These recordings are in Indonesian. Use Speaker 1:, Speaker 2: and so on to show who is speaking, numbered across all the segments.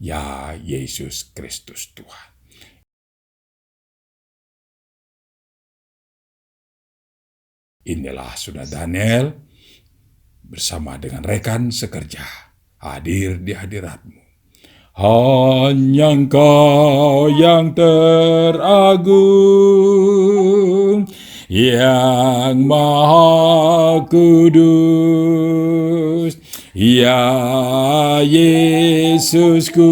Speaker 1: ya Yesus Kristus Tuhan. Inilah Saudara Daniel bersama dengan rekan sekerja hadir di hadirat-Mu. Hanya Engkau yang teragung, yang maha kudus, ya Yesusku,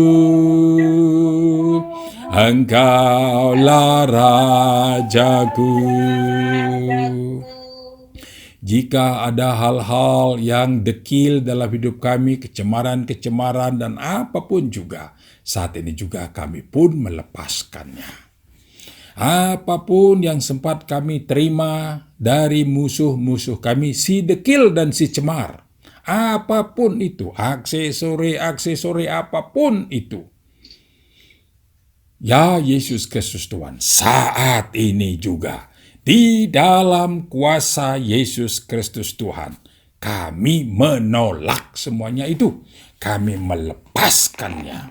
Speaker 1: Engkaulah Rajaku. Jika ada hal-hal yang dekil dalam hidup kami, kecemaran-kecemaran dan apapun juga, saat ini juga kami pun melepaskannya. Apapun yang sempat kami terima dari musuh-musuh kami, si dekil dan si cemar, apapun itu, aksesori apapun itu, ya Yesus Kristus Tuhan, saat ini juga, di dalam kuasa Yesus Kristus Tuhan, kami menolak semuanya itu. Kami melepaskannya.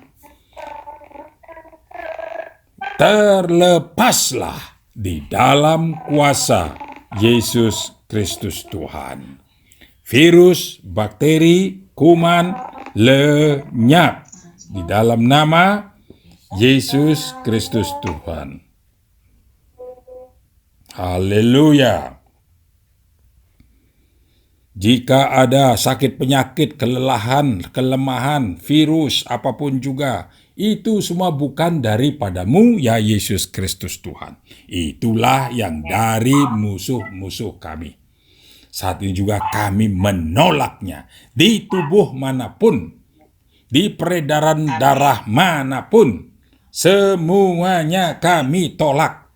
Speaker 1: Terlepaslah di dalam kuasa Yesus Kristus Tuhan. Virus, bakteri, kuman, lenyap di dalam nama Yesus Kristus Tuhan. Haleluya. Jika ada sakit penyakit, kelelahan, kelemahan, virus, apapun juga, itu semua bukan daripadamu, ya Yesus Kristus Tuhan. Itulah yang dari musuh-musuh kami. Saat ini juga kami menolaknya di tubuh manapun, di peredaran darah manapun, semuanya kami tolak.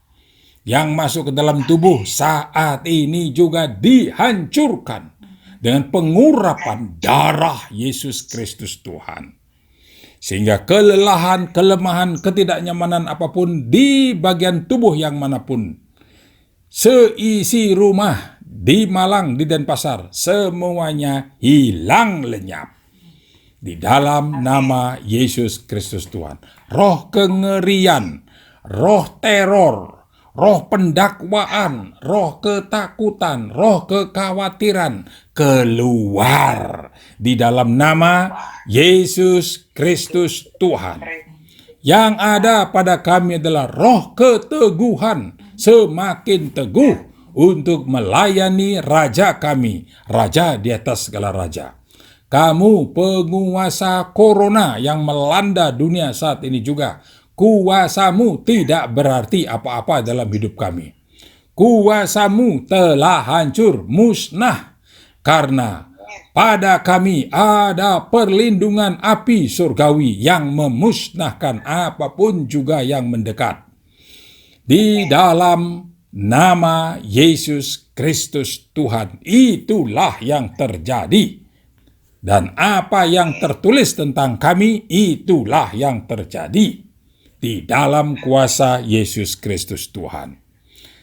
Speaker 1: Yang masuk ke dalam tubuh saat ini juga dihancurkan dengan pengurapan darah Yesus Kristus Tuhan. Sehingga kelelahan, kelemahan, ketidaknyamanan apapun di bagian tubuh yang manapun, seisi rumah, di Malang, di Denpasar, semuanya hilang lenyap. Di dalam nama Yesus Kristus Tuhan. Roh kengerian, roh teror, roh pendakwaan, roh ketakutan, roh kekhawatiran, keluar di dalam nama Yesus Kristus Tuhan. Yang ada pada kami adalah roh keteguhan, semakin teguh untuk melayani Raja kami, Raja di atas segala raja. Kamu penguasa corona yang melanda dunia saat ini juga, kuasamu tidak berarti apa-apa dalam hidup kami. Kuasamu telah hancur, musnah, karena pada kami ada perlindungan api surgawi yang memusnahkan apapun juga yang mendekat. Di dalam nama Yesus Kristus Tuhan, itulah yang terjadi. Dan apa yang tertulis tentang kami, itulah yang terjadi. Di dalam kuasa Yesus Kristus Tuhan.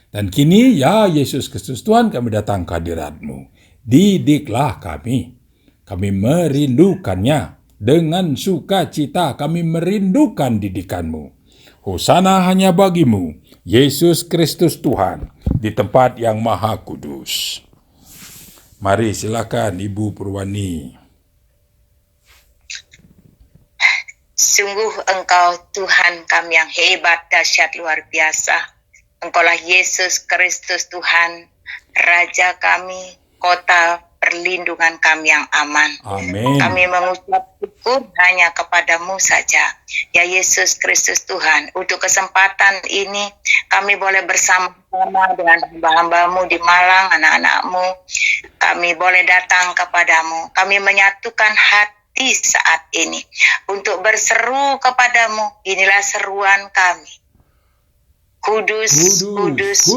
Speaker 1: Dan kini, ya Yesus Kristus Tuhan, kami datang ke hadirat-Mu. Didiklah kami. Kami merindukannya. Dengan sukacita kami merindukan didikan-Mu. Hosana hanya bagi-Mu, Yesus Kristus Tuhan, di tempat yang maha kudus. Mari silakan Ibu Purwani.
Speaker 2: Sungguh Engkau Tuhan kami yang hebat, dahsyat, luar biasa. Engkaulah Yesus Kristus Tuhan, Raja kami, kota perlindungan kami yang aman.
Speaker 1: Amin.
Speaker 2: Kami mengucap syukur hanya kepadamu saja, ya Yesus Kristus Tuhan. Untuk kesempatan ini kami boleh bersama-sama dengan hamba-hambamu di Malang, anak-anakmu. Kami boleh datang kepadamu. Kami menyatukan hati saat ini untuk berseru kepadamu. Inilah seruan kami. Kudus, kudus,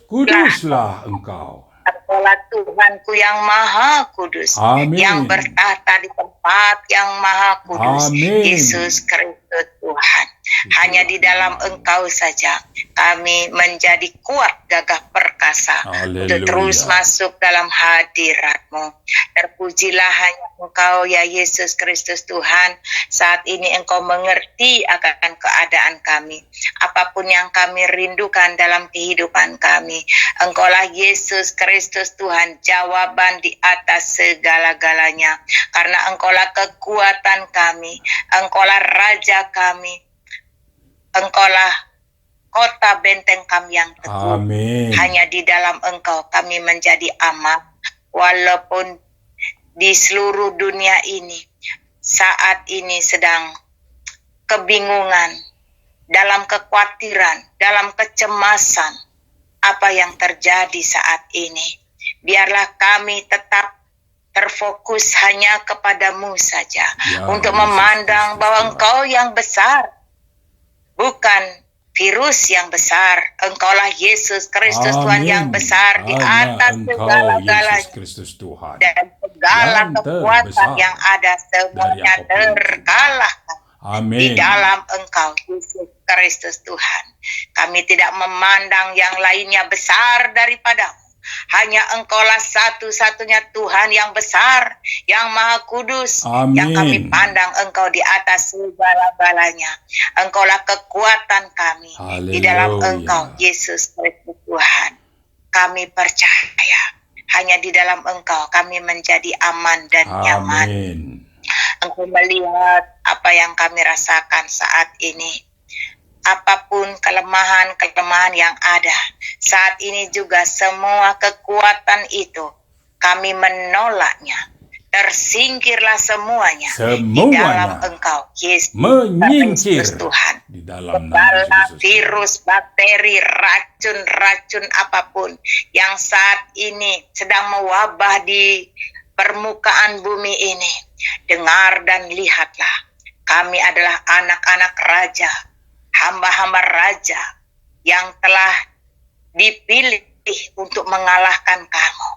Speaker 1: kuduslah Engkau.
Speaker 2: Engkaulah Tuhanku yang maha kudus.
Speaker 1: Amin.
Speaker 2: Yang bertahta di tempat yang maha kudus.
Speaker 1: Amin.
Speaker 2: Yesus Kristus Tuhan. Hanya di dalam Engkau saja kami menjadi kuat, gagah perkasa untuk terus
Speaker 1: Haleluya.
Speaker 2: masuk dalam hadirat-Mu. Terpujilah hanya Engkau ya Yesus Kristus Tuhan. Saat ini Engkau mengerti akan keadaan kami. Apapun yang kami rindukan dalam kehidupan kami, Engkaulah Yesus Kristus Tuhan, jawaban di atas segala-galanya. Karena Engkaulah kekuatan kami, Engkaulah Raja kami, Engkaulah kota benteng kami yang teguh.
Speaker 1: Amin.
Speaker 2: Hanya di dalam Engkau kami menjadi aman. Walaupun di seluruh dunia ini saat ini sedang kebingungan, dalam kekhawatiran, dalam kecemasan, apa yang terjadi saat ini, biarlah kami tetap terfokus hanya kepadamu saja,
Speaker 1: Ya,
Speaker 2: untuk
Speaker 1: Yesus
Speaker 2: memandang
Speaker 1: Kristus
Speaker 2: bahwa
Speaker 1: Tuhan.
Speaker 2: Engkau yang besar, bukan virus yang besar. Engkaulah Yesus Kristus Tuhan yang
Speaker 1: Amin.
Speaker 2: besar di
Speaker 1: Hanya
Speaker 2: atas
Speaker 1: Engkau, Yesus
Speaker 2: segala-galanya.
Speaker 1: Kristus Tuhan,
Speaker 2: Dan segala
Speaker 1: yang
Speaker 2: kekuatan
Speaker 1: terbesar
Speaker 2: yang ada semuanya
Speaker 1: dari apapun juga.
Speaker 2: terkalahkan di
Speaker 1: Amin.
Speaker 2: dalam Engkau Yesus Kristus Tuhan. Kami tidak memandang yang lainnya besar daripadamu. Hanya Engkaulah satu-satunya Tuhan yang besar, yang Maha Kudus, yang kami
Speaker 1: Amin.
Speaker 2: pandang Engkau di atas segala-galanya. Engkaulah kekuatan kami di dalam Engkau
Speaker 1: Haleluya.
Speaker 2: Yesus Kristus Tuhan. Kami percaya hanya di dalam Engkau kami menjadi aman dan nyaman.
Speaker 1: Amin.
Speaker 2: Engkau melihat apa yang kami rasakan saat ini. Apapun kelemahan-kelemahan yang ada, saat ini juga semua kekuatan itu kami menolaknya. Tersingkirlah semuanya di dalam
Speaker 1: Semuanya
Speaker 2: Engkau Yesus
Speaker 1: menyingkir
Speaker 2: Kristus Tuhan.
Speaker 1: di dalam nama
Speaker 2: Segala
Speaker 1: Yesus Kristus.
Speaker 2: virus, bakteri, racun-racun apapun yang saat ini sedang mewabah di permukaan bumi ini, dengar dan lihatlah, kami adalah anak-anak raja, hamba-hamba raja yang telah dipilih untuk mengalahkan kamu.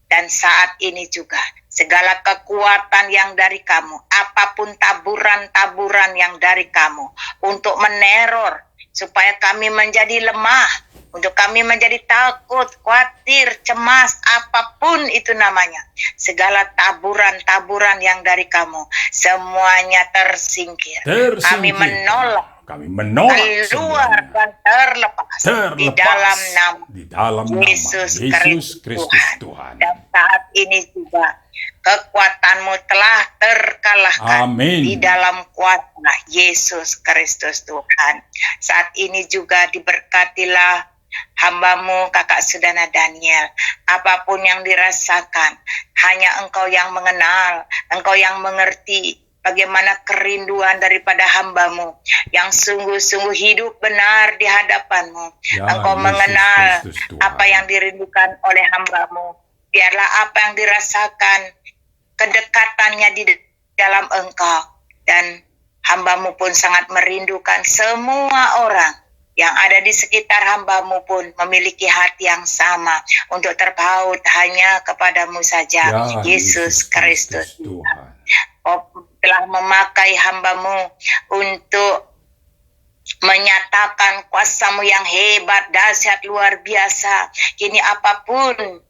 Speaker 2: Dan saat ini juga segala kekuatan yang dari kamu, apapun taburan-taburan yang dari kamu untuk meneror supaya kami menjadi lemah, untuk kami menjadi takut, khawatir, cemas, apapun itu namanya. Segala taburan-taburan yang dari kamu semuanya tersingkir. Kami menolak, keluar
Speaker 1: semuanya.
Speaker 2: dan terlepas di dalam nama
Speaker 1: di dalam nama
Speaker 2: Yesus
Speaker 1: Yesus
Speaker 2: Kristus
Speaker 1: Kristus
Speaker 2: Tuhan.
Speaker 1: Tuhan.
Speaker 2: Dan saat ini juga kekuatanmu telah terkalahkan
Speaker 1: Amin.
Speaker 2: di dalam kuasa Yesus Kristus Tuhan. Saat ini juga diberkatilah hamba-Mu Kakak Sudana Daniel. Apapun yang dirasakan, hanya Engkau yang mengenal, Engkau yang mengerti bagaimana kerinduan daripada hamba-Mu yang sungguh-sungguh hidup benar di hadapan-Mu.
Speaker 1: Ya,
Speaker 2: Engkau
Speaker 1: Yesus
Speaker 2: mengenal
Speaker 1: Kristus Tuhan.
Speaker 2: apa yang dirindukan oleh hamba-Mu. Biarlah apa yang dirasakan, kedekatannya di dalam Engkau. Dan hamba-Mu pun sangat merindukan semua orang yang ada di sekitar hamba-Mu pun memiliki hati yang sama untuk terpaut hanya kepadamu saja,
Speaker 1: Ya,
Speaker 2: Yesus Kristus.
Speaker 1: Tuhan.
Speaker 2: Oh, telah memakai hamba-Mu untuk menyatakan kuasa-Mu yang hebat, dahsyat, luar biasa. Kini apapun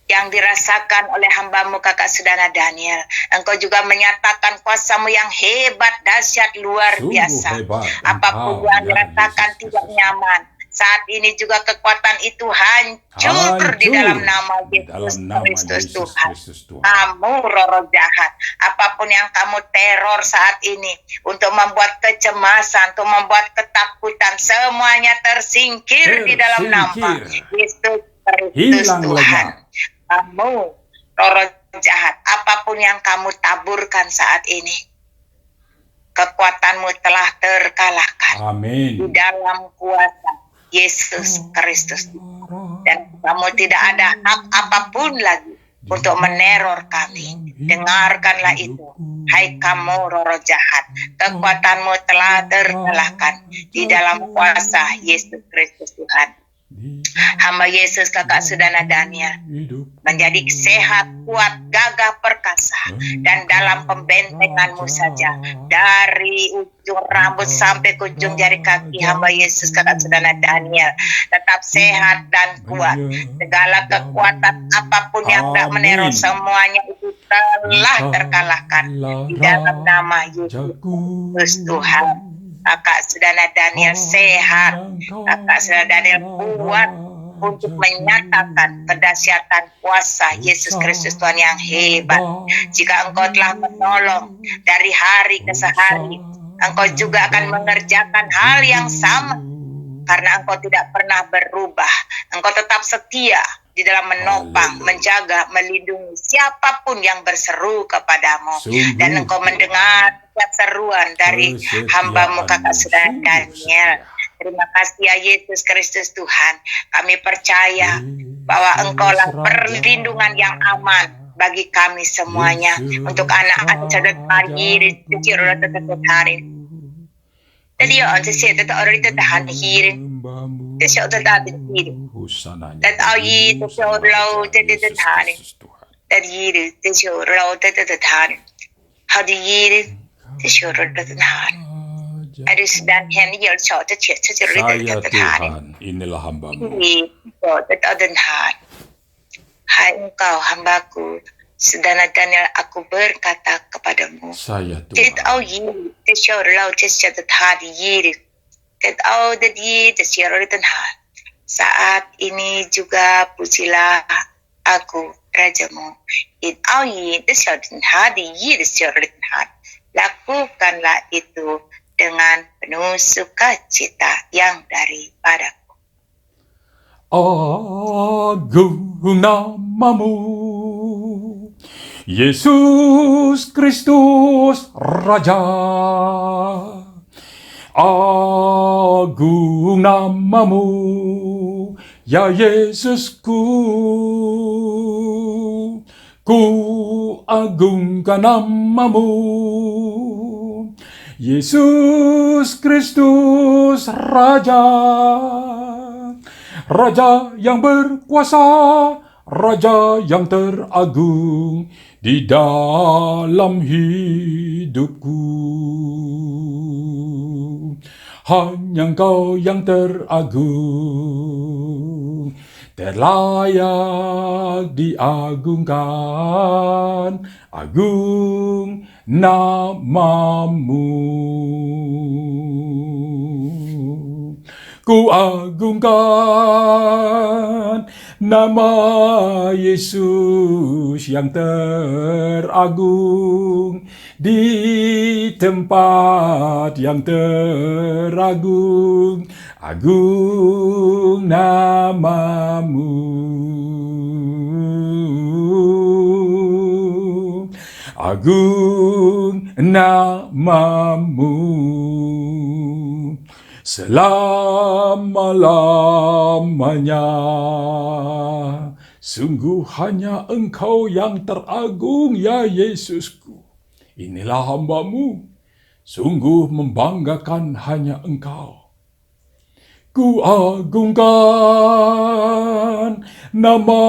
Speaker 2: yang dirasakan oleh hamba-Mu Kakak Sudana Daniel, Engkau juga menyatakan kuasa-Mu yang hebat, dahsyat, luar
Speaker 1: Sungguh
Speaker 2: biasa.
Speaker 1: hebat
Speaker 2: Apapun
Speaker 1: Engkau,
Speaker 2: yang
Speaker 1: ya
Speaker 2: dirasakan
Speaker 1: Yesus
Speaker 2: tidak
Speaker 1: Kristus.
Speaker 2: nyaman, saat ini juga kekuatan itu hancur di dalam nama
Speaker 1: di
Speaker 2: Yesus
Speaker 1: dalam nama
Speaker 2: Kristus
Speaker 1: Yesus
Speaker 2: Tuhan.
Speaker 1: Kristus Tuhan.
Speaker 2: Kamu roh jahat, apapun yang kamu teror saat ini untuk membuat kecemasan, untuk membuat ketakutan, semuanya tersingkir di dalam nama Yesus Kristus
Speaker 1: Hilang
Speaker 2: Tuhan.
Speaker 1: lenyap.
Speaker 2: Kamu roh jahat, apapun yang kamu taburkan saat ini, kekuatanmu telah terkalahkan di
Speaker 1: Amin.
Speaker 2: dalam kuasa Yesus Kristus. Dan kamu tidak ada hak apapun lagi untuk meneror kami. Dengarkanlah itu, hai kamu roh jahat, kekuatanmu telah terkalahkan di dalam kuasa Yesus Kristus Tuhan. Hamba Yesus kakak saudara Daniel menjadi sehat, kuat, gagah, perkasa, dan dalam pembentenganmu saja, dari ujung rambut sampai ke ujung jari kaki hamba Yesus kakak saudara Daniel tetap sehat dan kuat. Segala kekuatan apapun yang tidak meneror, semuanya itu telah terkalahkan di dalam nama Yesus Kristus Tuhan. Kakak saudara Daniel sehat, kakak saudara Daniel kuat untuk menyatakan kedahsyatan kuasa Yesus Kristus Tuhan yang hebat. Jika engkau telah menolong dari hari ke hari, engkau juga akan mengerjakan hal yang sama, karena engkau tidak pernah berubah. Engkau tetap setia di dalam menopang, menjaga, melindungi siapapun yang berseru kepadamu. Dan engkau mendengar seruan dari hambamu kakak saudara Daniel. Terima kasih ya Yesus Kristus Tuhan. Kami percaya bahwa engkaulah perlindungan yang aman bagi kami semuanya. Untuk anak-anak saudara hari kecil hari. Jadi ya, saya tetap orang itu tahan hirin. Saya tetap hirin. Dan ayi tetap lau tetap tahan. Dan hirin tetap lau tetap tahan. Hadi hirin tetap tahan. Ada sedang hendak jauh tetap
Speaker 1: Saya Tuhan, inilah hambamu.
Speaker 2: tetap tahan. Hai engkau hambaku, saudara Daniel, aku berkata kepadamu,
Speaker 1: Saya Tuhan.
Speaker 2: Saat ini juga pujilah aku, Rajamu. Lakukanlah itu dengan penuh sukacita yang daripadaku.
Speaker 1: Agung namamu, Yesus Kristus Raja. Agung namamu, ya Yesusku. Ku agungkan namamu, Yesus Kristus Raja. Raja yang berkuasa, Raja yang teragung di dalam hidupku. Hanya Engkau yang teragung, terlayak diagungkan, agung namamu. Ku agungkan nama Yesus yang teragung di tempat yang teragung, agung namamu. Agung namamu. Selama-lamanya, sungguh hanya Engkau yang teragung, ya Yesusku. Inilah hambamu, sungguh membanggakan hanya Engkau. Ku agungkan nama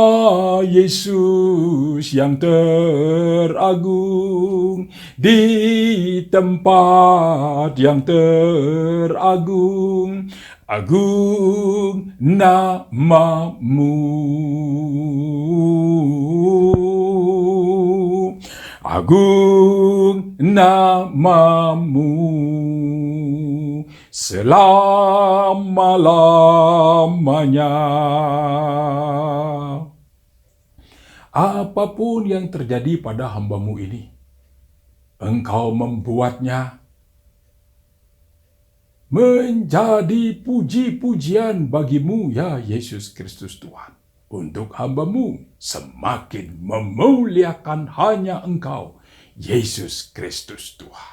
Speaker 1: Yesus yang teragung di tempat yang teragung, agung namamu. Agung namamu. Selama-lamanya. Apapun yang terjadi pada hambamu ini, Engkau membuatnya menjadi puji-pujian bagimu, ya Yesus Kristus Tuhan. Untuk hambamu semakin memuliakan hanya Engkau, Yesus Kristus Tuhan.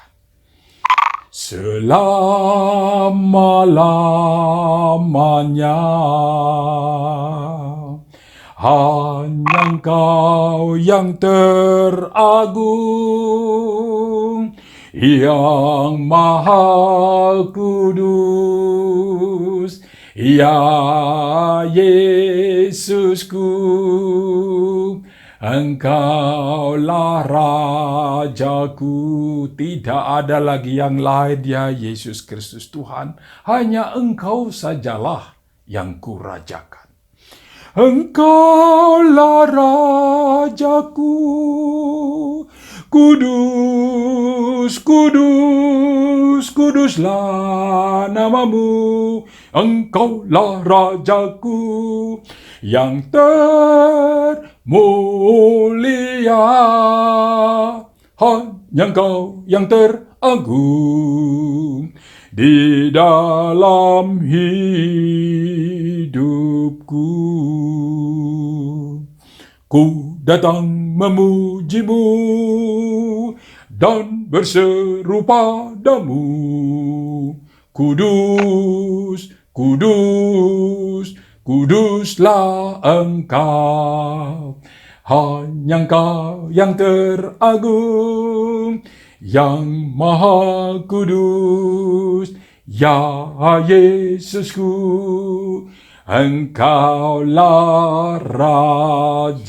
Speaker 1: Selama-lamanya hanya Engkau yang teragung, yang maha kudus, Ya Yesusku, Engkaulah Rajaku, tidak ada lagi yang lain ya Yesus Kristus Tuhan, hanya Engkau sajalah yang kurajakan. Engkaulah Rajaku, kudus, kudus, kuduslah namamu. Engkaulah Rajaku yang termulia. Hanya Engkau yang teragung di dalam hidupku. Ku datang memujimu dan berseru padamu. Kudus, kudus, kuduslah Engkau. Hanya Engkau yang teragung, yang maha kudus, ya Yesusku, Engkaulah Rajaku.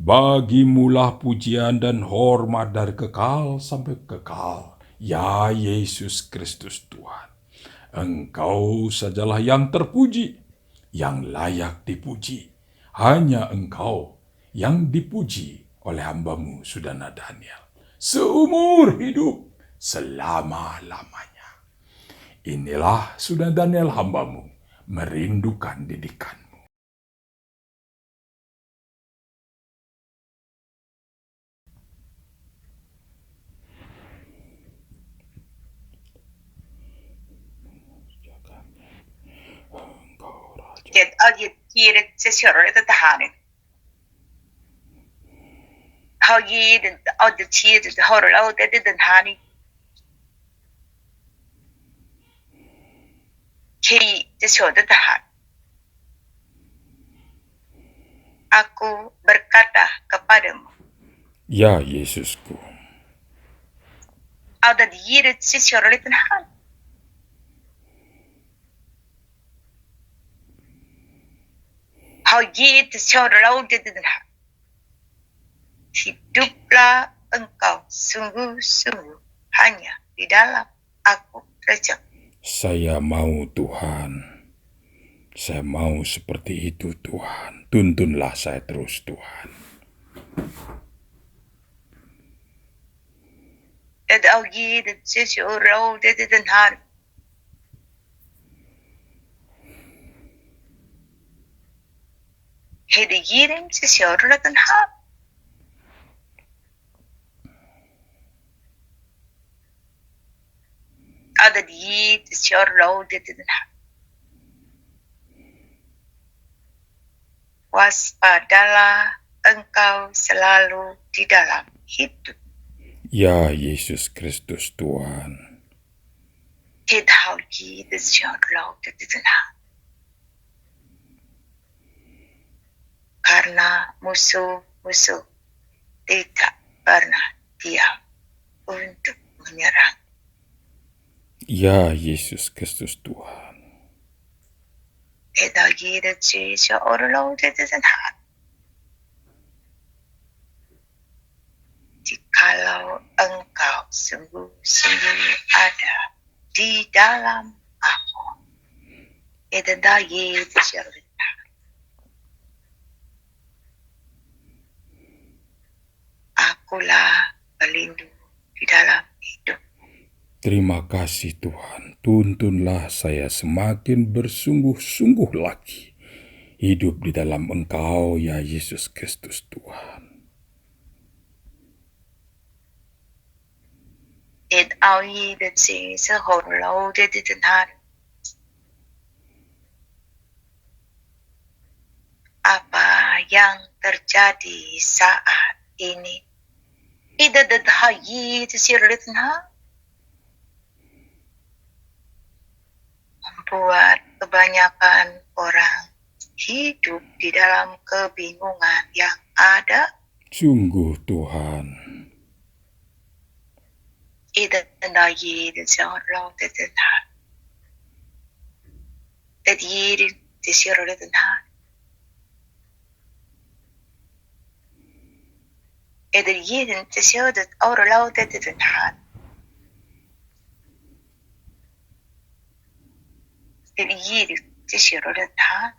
Speaker 1: Bagimulah pujian dan hormat dari kekal sampai kekal, ya Yesus Kristus Tuhan. Engkau sajalah yang terpuji, yang layak dipuji. Hanya Engkau yang dipuji oleh hamba-Mu, Saudara Daniel, seumur hidup selama-lamanya. Inilah Saudara Daniel hamba-Mu, merindukan didikan-Mu.
Speaker 2: Det ger tjära det här. Har ge den tid det har det den här. Ki tjära det här. Aku berkata kepadamu.
Speaker 1: Ya Yesusku.
Speaker 2: Ada ger tjära den här. Har gett tjära det den här. Hiduplah engkau sungguh-sungguh hanya di dalam aku saja.
Speaker 1: Saya mau Tuhan. Saya mau seperti itu Tuhan. Tuntunlah saya terus Tuhan.
Speaker 2: Det har gett tjära det den här. Hedigirim tjära den här. Ada di tjära det den här. Waspadalah engkau selalu di dalam hidup.
Speaker 1: Ya Yesus Kristus Tuhan.
Speaker 2: Det har gett tjära det den här. Karena musuh-musuh tidak pernah diam untuk menyerang.
Speaker 1: Ya Yesus Kristus Tuhan.
Speaker 2: Tidak ada seorang den här. Jikalau engkau sungguh-sungguh ada di dalam aku, tidak ada cerita. Akulah pelindung di dalam hidup.
Speaker 1: Terima kasih Tuhan, tuntunlah saya semakin bersungguh-sungguh lagi hidup di dalam Engkau ya Yesus Kristus Tuhan.
Speaker 2: Det avgivet sehorlau det den här. Apa yang terjadi saat ini? Tidak ada hayi den här. Membuat kebanyakan orang hidup di dalam kebingungan yang ada.
Speaker 1: Sungguh Tuhan.
Speaker 2: إذا تنايد سهر تتنها تدير تسير تنها إذا يد تسيودت أور لو تتنها تدير تسير تنها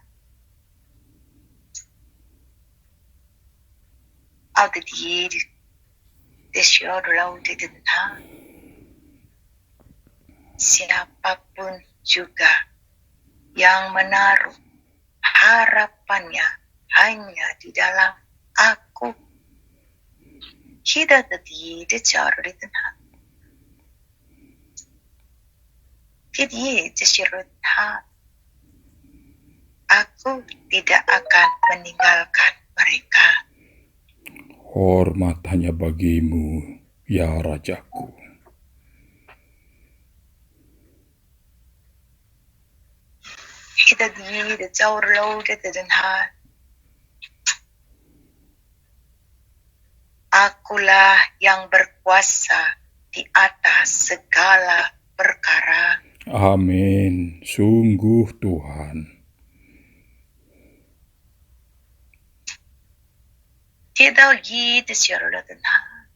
Speaker 2: أو تدير تسير لو تتنها. Siapapun juga yang menaruh harapannya hanya di dalam aku, tidak terjadi cerita, tidak cerita. Aku tidak akan meninggalkan mereka.
Speaker 1: Hormat hanya bagimu, ya Rajaku.
Speaker 2: Kita di jauh laut dan har. Akulah yang berkuasa di atas segala perkara.
Speaker 1: Amin. Sungguh Tuhan.
Speaker 2: Kita di sejarah dan har.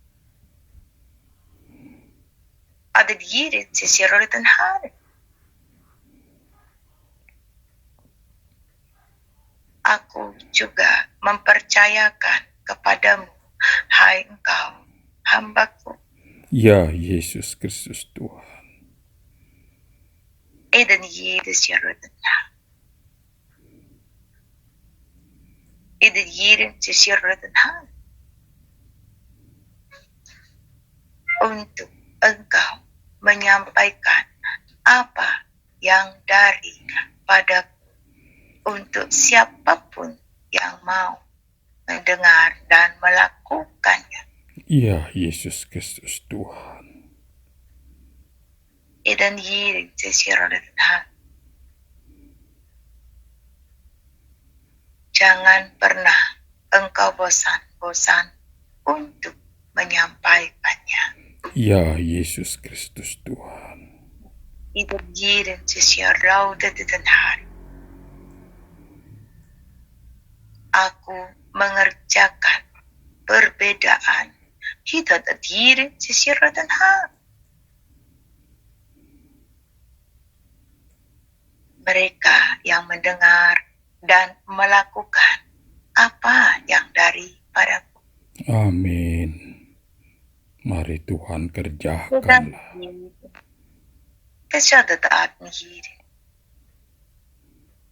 Speaker 2: Ada di sejarah dan har. Aku juga mempercayakan kepadamu, hai engkau, hambaku.
Speaker 1: Ya Yesus Kristus Tuhan.
Speaker 2: Eden Yesus Yerudanah. Eden Yesus Yerudanah. Untuk engkau menyampaikan apa yang dari padaku. Untuk siapapun yang mau mendengar dan melakukannya.
Speaker 1: Ya Yesus Kristus Tuhan.
Speaker 2: Dan Yesus Yerudanah. Jangan pernah engkau bosan-bosan untuk menyampaikannya.
Speaker 1: Ya Yesus Kristus Tuhan.
Speaker 2: Dan Yesus Yerudanah. Aku mengerjakan perbedaan kita terdiri sesira dan hal. Mereka yang mendengar dan melakukan apa yang daripadaku.
Speaker 1: Amin. Mari Tuhan kerjakanlah.
Speaker 2: Kesyadatan diri.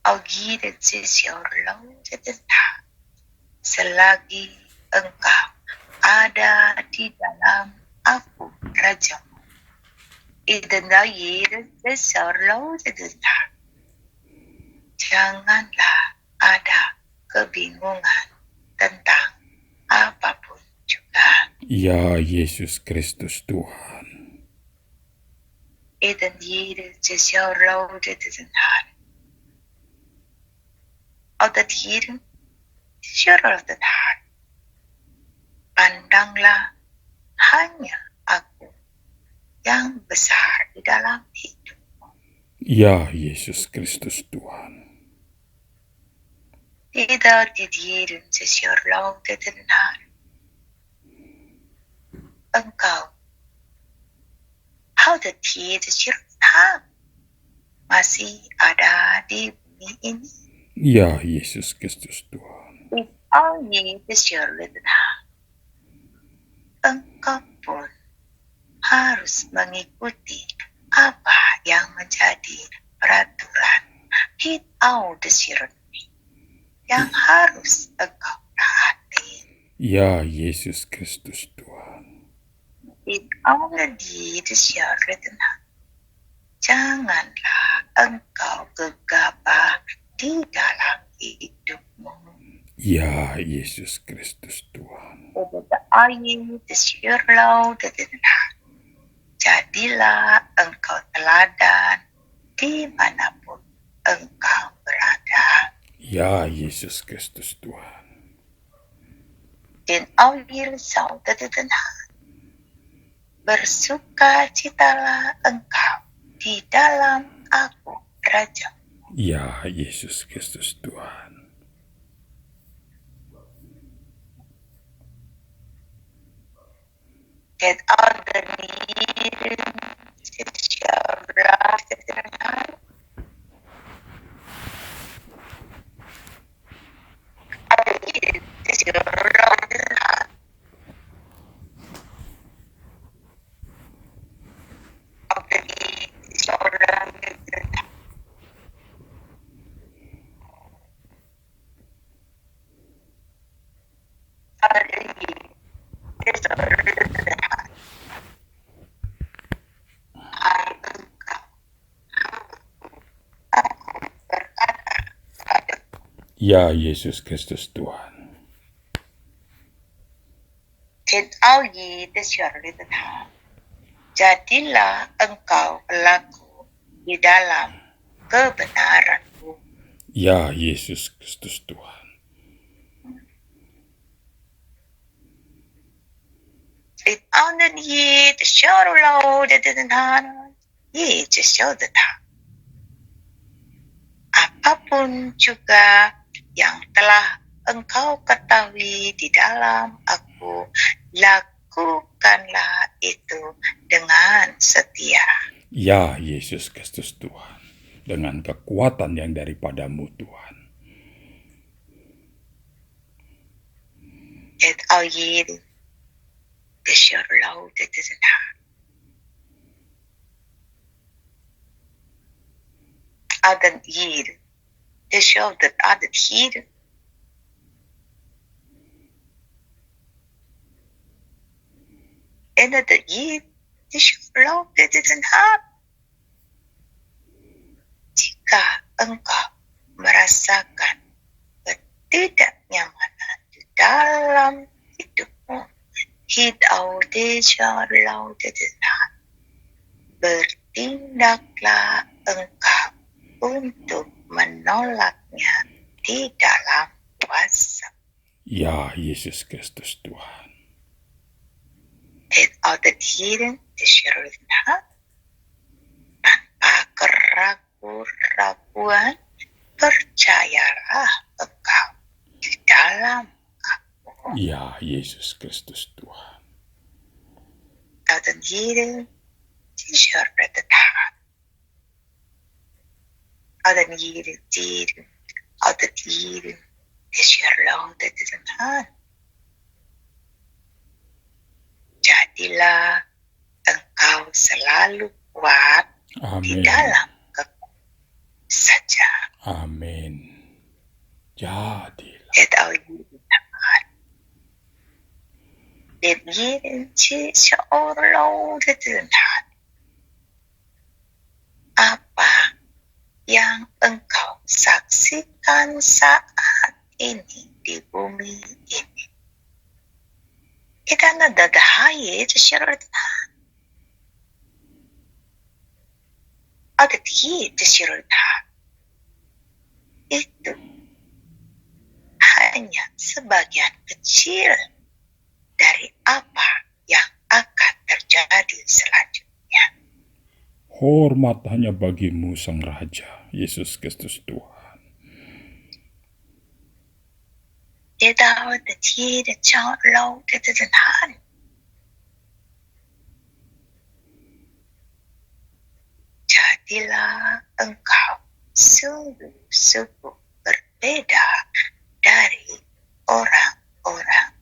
Speaker 2: Algirit sesior laut tetap. Selagi engkau ada di dalam aku, Rajamu. Idendayir sesior laut tetap. Janganlah ada kebingungan tentang apapun juga.
Speaker 1: Ya Yesus Kristus Tuhan.
Speaker 2: Idendayir sesior laut tetap. Aldatir syurul tetap. Pandanglah hanya aku yang besar di dalam hidupmu.
Speaker 1: Ya Yesus Kristus Tuhan.
Speaker 2: Tidak didirin sesyurul tetap. Engkau Aldatir syurul tetap masih ada di bumi ini.
Speaker 1: Ya Yesus Kristus Tuhan.
Speaker 2: Engkau pun harus mengikuti apa yang menjadi peraturan hitau desirni yang harus engkau taati.
Speaker 1: Ya Yesus Kristus Tuhan.
Speaker 2: Hitau desirni. Janganlah engkau gegabah di dalam hidupmu.
Speaker 1: Ya Yesus Kristus Tuhan.
Speaker 2: Jadilah engkau teladan dimanapun engkau berada.
Speaker 1: Ya Yesus Kristus Tuhan.
Speaker 2: Dan awil sau tetetenha. bersukacitalah engkau di dalam aku, Raja.
Speaker 1: Ya Yesus Kristus Tuhan.
Speaker 2: Get out the need, sejarah sederhana.
Speaker 1: Ya Yesus Kristus Tuhan.
Speaker 2: 天奥义的旋律的他，jadilah engkau pelaku di dalam kebenaranmu.
Speaker 1: Ya Yesus Kristus Tuhan.
Speaker 2: It anden ye the shadow de den han, ye the ta. Apapun juga yang telah engkau ketahui di dalam aku, lakukanlah itu dengan setia.
Speaker 1: Ya Yesus Kristus Tuhan, dengan kekuatan yang daripadamu Tuhan.
Speaker 2: Det avgir besyarlau de den han. Aden gir, det sjøvdet aden gir. En aden gir, det sjøvlau de den han. Jika engkau merasakan ketidaknyamanan di dalam hidupmu, hidau de sjøvlau de den han. Bertindaklah engkau untuk menolaknya di dalam kuasa.
Speaker 1: Ya Yesus Kristus Tuhan.
Speaker 2: Det oude dieren de självna tanpa keraguan percayalah engkau di dalam aku.
Speaker 1: Ya Yesus Kristus Tuhan.
Speaker 2: Oude dieren de självna oude dieren de självna. Jadilah engkau selalu kuat di
Speaker 1: Amin.
Speaker 2: dalam kekuatan saja.
Speaker 1: Amin. Jadilah.
Speaker 2: Det avgivna det blir inte seolah-olah Tuhan. Apa yang engkau saksikan saat ini di bumi ini, kita nadadahaya secara Tuhan. Ada di secara Tuhan. Itu hanya sebagian kecil dari apa yang akan terjadi selanjutnya.
Speaker 1: Hormat hanya bagimu Sang Raja, Yesus Kristus Tuhan.
Speaker 2: Kita tidak jauh dari Tuhan. Jadilah engkau sungguh-sungguh berbeda dari orang-orang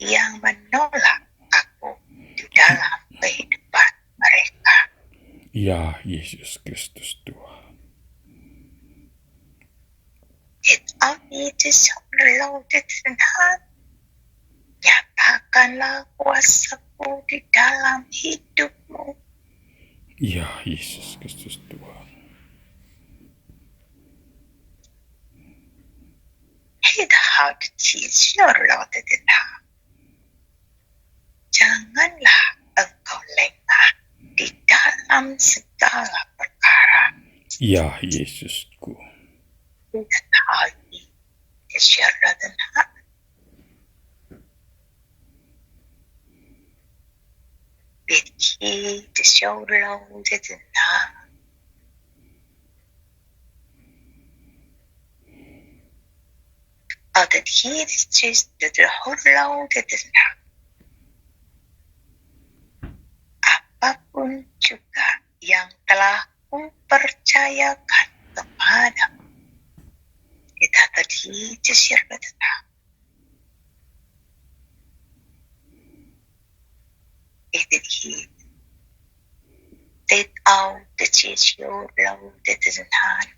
Speaker 2: yang menolak aku di dalam kehidupan mereka.
Speaker 1: Ya Yesus Kristus Tuhan.
Speaker 2: Itu selalu Tuhan. Nyatakanlah kuasa-Mu di dalam hidupmu.
Speaker 1: Ya Yesus Kristus Tuhan.
Speaker 2: Tidak selalu Tuhan. Janganlah engkau lengah di dalam segala perkara.
Speaker 1: Ya Yesusku.
Speaker 2: hit the shoulder loaded enough. Oh, that hit is just the whole loaded enough. Apapun juga yang telah kupercayakan kepada kita tadi disirbatna. Itu hit. Take out the your loaded enough.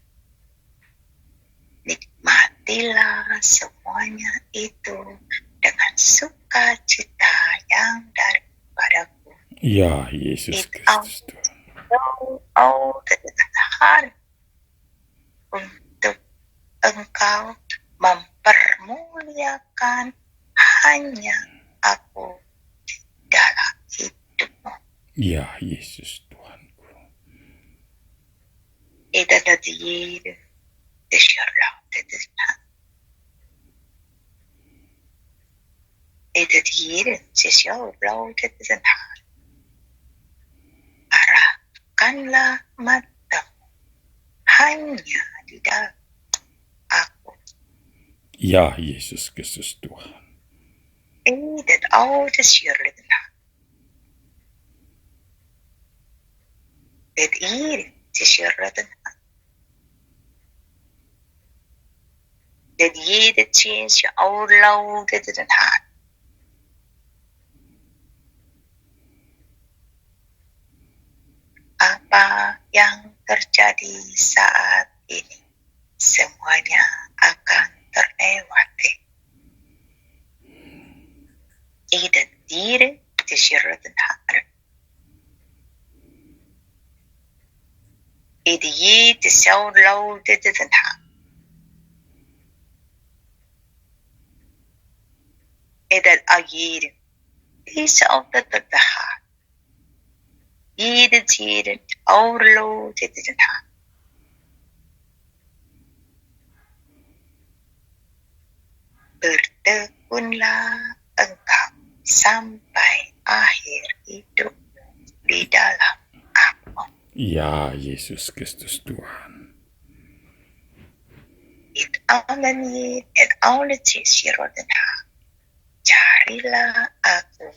Speaker 2: Nikmatilah semuanya itu dengan sukacita yang daripadaku.
Speaker 1: Ya Yesus Kristus Tuhan.
Speaker 2: Hari untuk Engkau mempermuliakan hanya aku dalam hidupmu.
Speaker 1: Ya Yesus Tuhanku.
Speaker 2: Itu tadi disyurlah. Itu diri disyurlah. Arahkanlah matamu hanya di dalam aku.
Speaker 1: Ya Yesus Kristus Tuhan.
Speaker 2: Itu all disyurlah. Itu diri disyurlah. Det ger det change jag overloadet i den här. Apa yang terjadi saat ini, semuanya akan terlewati. I det diri disyurlah den här. I det ger det så overloadet i den här. إذا الأجير ليس أوضد الدهار يدتير أورلو تدرنا bertekunlah engkau sampai akhir hidup di dalam aku.
Speaker 1: Ya Yesus Kristus Tuhan.
Speaker 2: It only sirodena. Carilah aku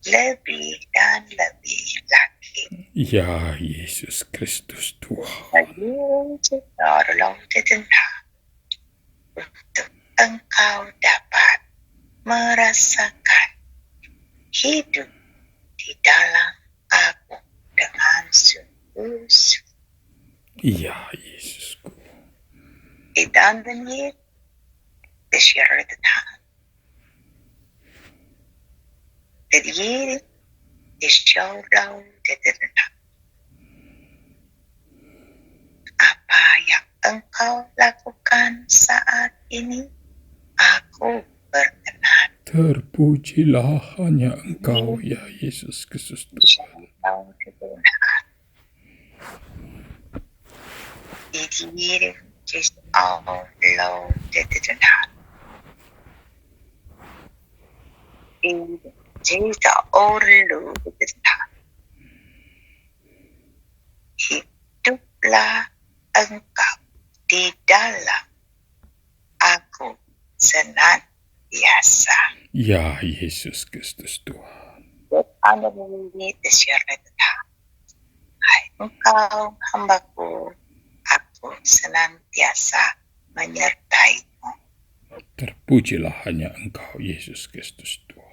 Speaker 2: lebih dan lebih lagi.
Speaker 1: Ya Yesus Kristus Tuhan.
Speaker 2: Untuk engkau dapat merasakan hidup di dalam aku dengan sungguh-sungguh.
Speaker 1: Ya Yesusku.
Speaker 2: Dan ini besyaratan. Jadi disyaulau tederna. Apa yang engkau lakukan saat ini, aku berkenan.
Speaker 1: Terpujilah hanya Engkau, ya Yesus Kristus Tuhan.
Speaker 2: Jadi disyaulau tederna. Jika orlu benar, hiduplah engkau di dalam aku senantiasa.
Speaker 1: Ya Yesus Kristus Tuhan.
Speaker 2: Anda memiliki syariat. Hai engkau hambaku, aku senantiasa menyertaimu.
Speaker 1: Terpujilah hanya Engkau, Yesus Kristus Tuhan.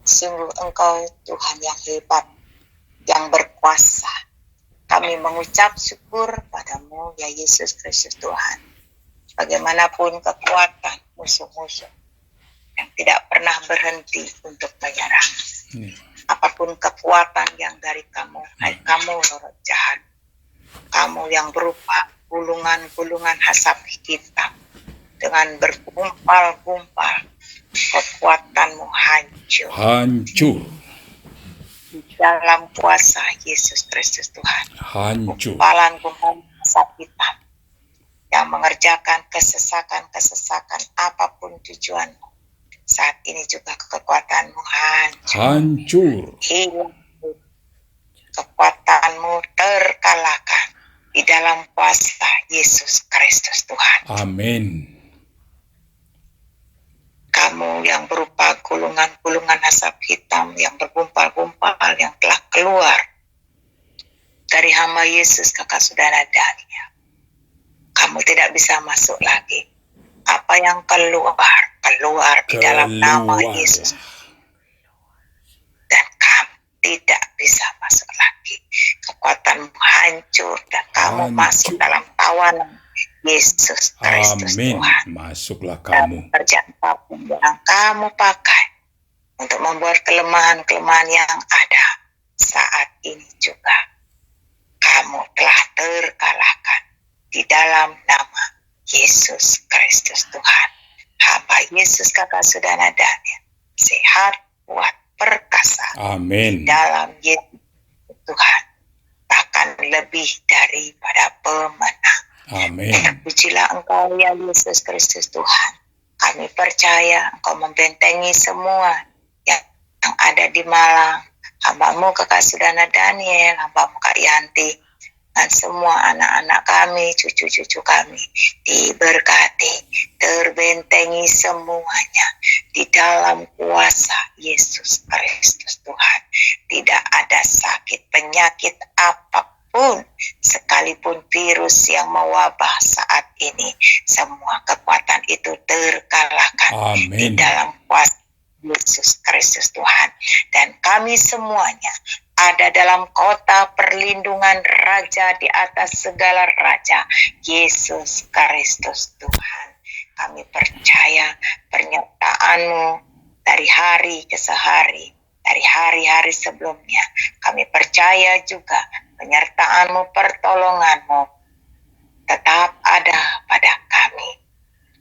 Speaker 2: Sungguh Engkau Tuhan yang hebat, yang berkuasa. Kami mengucap syukur padamu, ya Yesus Kristus Tuhan. Bagaimanapun kekuatan musuh-musuh yang tidak pernah berhenti untuk menyerang. Apapun kekuatan yang dari kamu, hai kamu roh jahat. Kamu yang berupa gulungan-gulungan asap hitam dengan bergumpal-gumpal, kekuatanmu hancur.
Speaker 1: Hancur.
Speaker 2: Di dalam kuasa Yesus Kristus Tuhan.
Speaker 1: Hancur.
Speaker 2: Gumpalan-gumpalan asap hitam yang mengerjakan kesesakan-kesesakan apapun tujuanmu. Saat ini juga kekuatanmu
Speaker 1: Hancur.
Speaker 2: hilang, kekuatanmu terkalahkan di dalam kuasa Yesus Kristus Tuhan.
Speaker 1: Amin.
Speaker 2: Kamu yang berupa gulungan-gulungan asap hitam yang bergumpal-gumpal yang telah keluar dari hamba Yesus kakak saudara Dania, kamu tidak bisa masuk lagi. Apa yang keluar di dalam nama Yesus, dan kamu tidak bisa masuk lagi. Kekuatanmu hancur dan kamu masuk dalam tawanan Yesus Kristus
Speaker 1: Amin.
Speaker 2: Tuhan.
Speaker 1: Masuklah kamu.
Speaker 2: Pekerjaan apapun yang kamu pakai untuk membuat kelemahan-kelemahan yang ada saat ini juga, kamu telah terkalahkan di dalam nama Yesus Kristus Tuhan. Hamba Yesus kakak saudara Daniel, sehat, kuat, perkasa
Speaker 1: Amin.
Speaker 2: dalam Yesus Tuhan, bahkan lebih daripada pemenang.
Speaker 1: Amin.
Speaker 2: Terpujilah Engkau ya Yesus Kristus Tuhan. Kami percaya Engkau membentengi semua yang ada di Malang. Hamba-Mu kakak saudara Daniel, hamba-Mu Kak Yanti, dan semua anak-anak kami, cucu-cucu kami diberkati, terbentengi semuanya di dalam kuasa Yesus Kristus Tuhan. Tidak ada sakit penyakit apapun, sekalipun virus yang mewabah saat ini, semua kekuatan itu terkalahkan di
Speaker 1: Amin.
Speaker 2: dalam kuasa Yesus Kristus Tuhan. Dan kami semuanya ada dalam kota perlindungan Raja di atas segala raja, Yesus Kristus Tuhan. Kami percaya pernyataan-Mu dari hari ke hari, dari hari-hari sebelumnya. Kami percaya juga penyertaan-Mu, pertolongan-Mu tetap ada pada kami.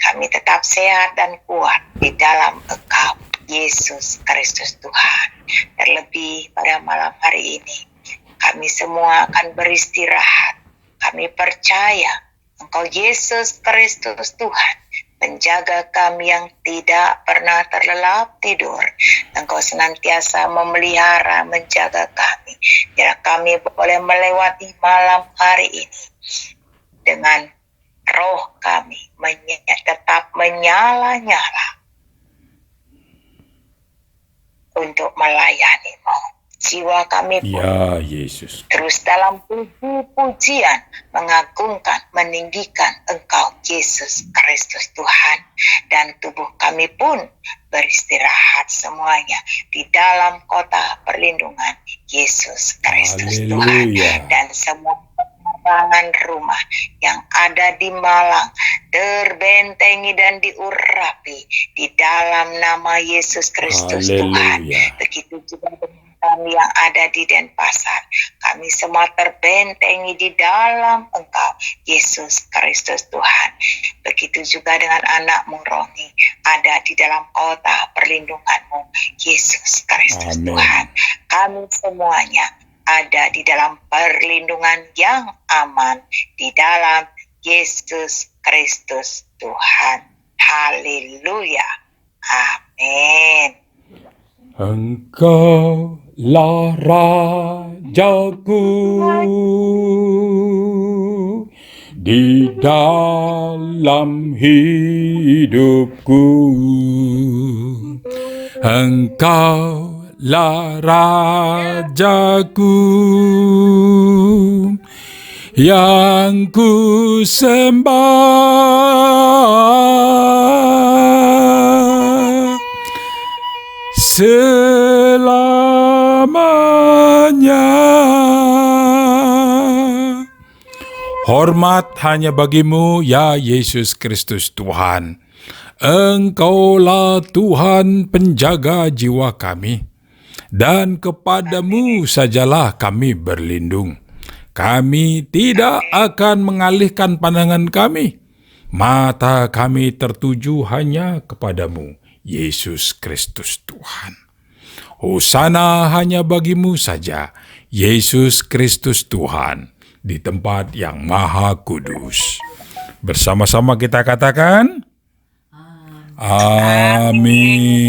Speaker 2: Kami tetap sehat dan kuat di dalam Engkau, Yesus Kristus Tuhan. Terlebih pada malam hari ini, kami semua akan beristirahat. Kami percaya Engkau Yesus Kristus Tuhan, penjaga kami yang tidak pernah terlelap tidur. Engkau senantiasa memelihara, menjaga kami, biar kami boleh melewati malam hari ini dengan roh kami tetap menyala-nyala untuk melayani-Mu. Jiwa kami pun
Speaker 1: Ya Yesus.
Speaker 2: terus dalam puji-pujian mengagungkan, meninggikan Engkau Yesus Kristus Tuhan. Dan tubuh kami pun beristirahat semuanya di dalam kota perlindungan Yesus Kristus Tuhan.
Speaker 1: Haleluya.
Speaker 2: Dan semua penerangan rumah yang ada di Malang terbentengi dan diurapi di dalam nama Yesus Kristus Tuhan.
Speaker 1: Haleluya.
Speaker 2: Begitu juga dengan kami yang ada di Denpasar, kami semua terbentengi di dalam Engkau Yesus Kristus Tuhan. Begitu juga dengan anak-Mu Romi, ada di dalam kota perlindungan-Mu Yesus Kristus
Speaker 1: Amin.
Speaker 2: Tuhan. Kami semuanya ada di dalam perlindungan yang aman di dalam Yesus Kristus Tuhan. Haleluya. Amin.
Speaker 1: Engkaulah Rajaku di dalam hidupku. Engkaulah Rajaku yang ku sembah selamanya. Hormat hanya bagimu, ya Yesus Kristus Tuhan. Engkaulah Tuhan penjaga jiwa kami, dan kepadamu sajalah kami berlindung. Kami tidak akan mengalihkan pandangan kami. Mata kami tertuju hanya kepadamu, Yesus Kristus Tuhan. Hosana hanya bagimu saja, Yesus Kristus Tuhan, di tempat yang maha kudus. Bersama-sama kita katakan, Amin.